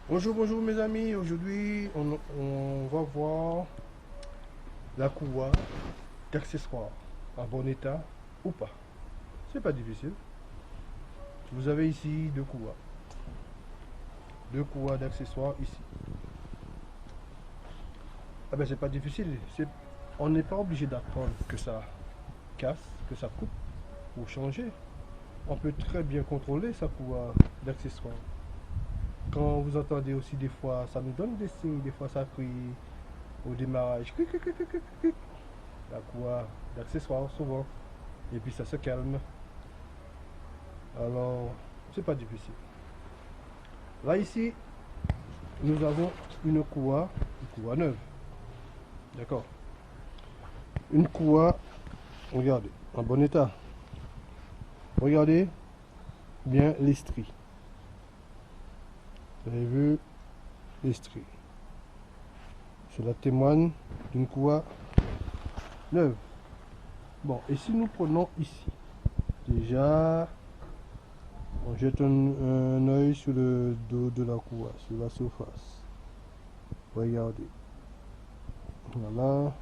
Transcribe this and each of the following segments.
Bonjour, bonjour mes amis. Aujourd'hui, on va voir la courroie d'accessoires en bon état ou pas. C'est pas difficile. Vous avez ici deux courroies d'accessoires ici. Ah ben c'est pas difficile. On n'est pas obligé d'attendre que ça casse, que ça coupe pour changer. On peut très bien contrôler sa courroie d'accessoires. Quand vous entendez aussi des fois, ça nous donne des signes, des fois ça crie au démarrage. Clic, clic, clic, clic, clic, clic. La courroie d'accessoires souvent. Et puis ça se calme. Alors, c'est pas difficile. Là ici, nous avons une courroie neuve. D'accord. Une courroie, regardez, en bon état. Regardez bien les stries. Vous avez vu les stries. Cela témoigne d'une courroie neuve. Bon, et si nous prenons ici, déjà, on jette un œil sur le dos de la courroie, sur la surface. Regardez. Voilà.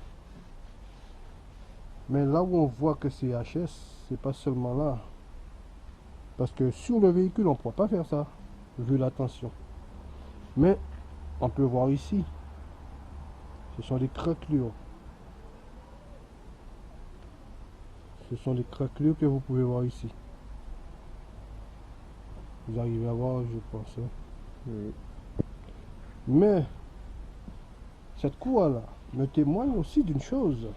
Mais là où on voit que c'est HS, c'est pas seulement là. Parce que sur le véhicule, on ne pourra pas faire ça, vu la tension. Mais on peut voir ici. Ce sont des craquelures. Ce sont des craquelures que vous pouvez voir ici. Vous arrivez à voir, je pense. Hein. Oui. Mais cette courroie-là me témoigne aussi d'une chose.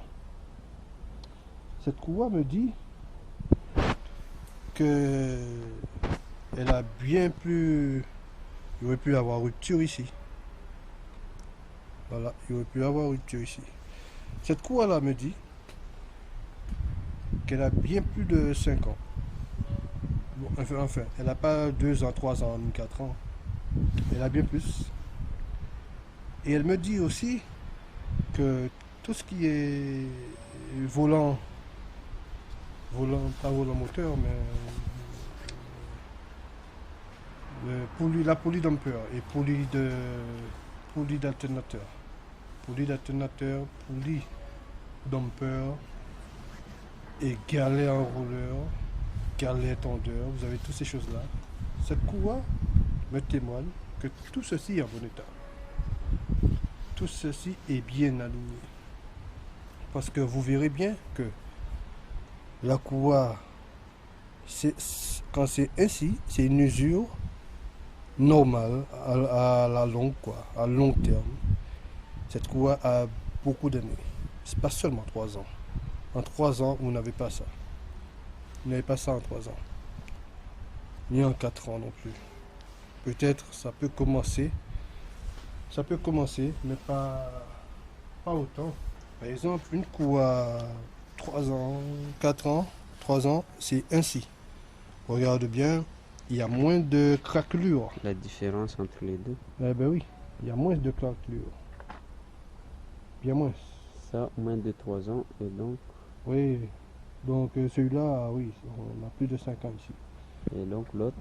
Cette courroie me dit que elle a bien plus... Il aurait pu avoir rupture ici. Voilà, il aurait pu avoir rupture ici. Cette courroie-là me dit qu'elle a bien plus de 5 ans. Bon, enfin, elle n'a pas 2 ans, 3 ans, ni 4 ans. Elle a bien plus. Et elle me dit aussi que tout ce qui est pas volant moteur, mais la poulie damper et poulie d'alternateur. Poulie d'alternateur, poulie damper et galet enrouleur, galet tendeur, vous avez toutes ces choses-là. Cette courroie me témoigne que tout ceci est en bon état. Tout ceci est bien aligné. Parce que vous verrez bien que la courroie, quand c'est ainsi, c'est une usure normale à la longue, quoi, à long terme. Cette courroie a beaucoup d'années. C'est pas seulement 3 ans. En 3 ans, vous n'avez pas ça. Vous n'avez pas ça en 3 ans. Ni en 4 ans non plus. Peut-être ça peut commencer. Ça peut commencer, mais pas autant. Par exemple, une courroie 3 ans, 4 ans, 3 ans, c'est ainsi. Regarde bien, il y a moins de craquelures. La différence entre les deux. Eh ben oui, il y a moins de craquelures. Bien moins. Ça, moins de 3 ans, et donc, Oui, donc celui-là, oui, on a plus de 5 ans ici. et donc l'autre,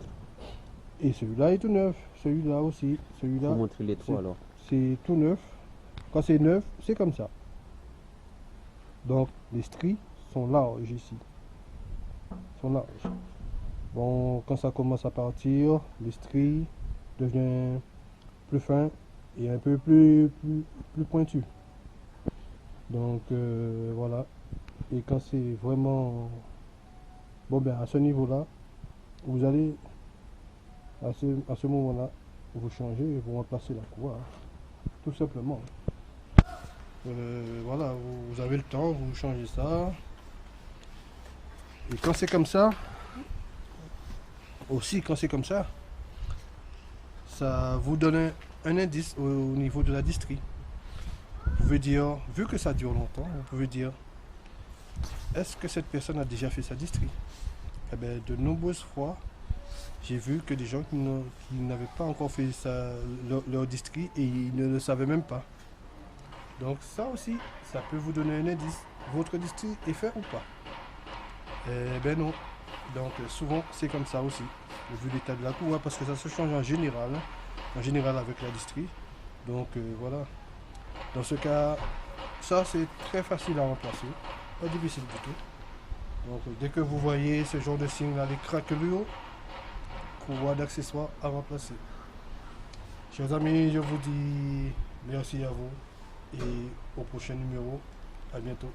Et celui-là est tout neuf, celui-là aussi, celui-là. faut montrer les trois alors. C'est tout neuf. Quand c'est neuf, c'est comme ça. Donc les stries sont larges ici. Sont larges. Bon, quand ça commence à partir, les stries deviennent plus fins et un peu plus pointues. Donc voilà. Et quand c'est vraiment... Bon ben à ce niveau-là, vous allez à ce moment-là, vous changez et vous remplacez la courroie. Tout simplement. Voilà, vous avez le temps, vous changez ça. Et quand c'est comme ça, aussi quand c'est comme ça vous donne un indice au niveau de la distrie. Vous pouvez dire, vu que ça dure longtemps, vous pouvez dire, est-ce que cette personne a déjà fait sa distrie? Eh bien, de nombreuses fois, j'ai vu que des gens qui n'avaient pas encore fait leur distrie et ils ne le savaient même pas. Donc ça aussi, ça peut vous donner un indice. Votre distrie est fait ou pas? Eh ben non. Donc souvent c'est comme ça aussi, vu l'état de la courroie, parce que ça se change en général en général avec la distrie. Donc voilà. Dans ce cas, ça c'est très facile à remplacer, pas difficile du tout. Donc dès que vous voyez ce genre de signe là, les craquelures, courroie d'accessoires à remplacer. Chers amis, je vous dis merci à vous et au prochain numéro. À bientôt.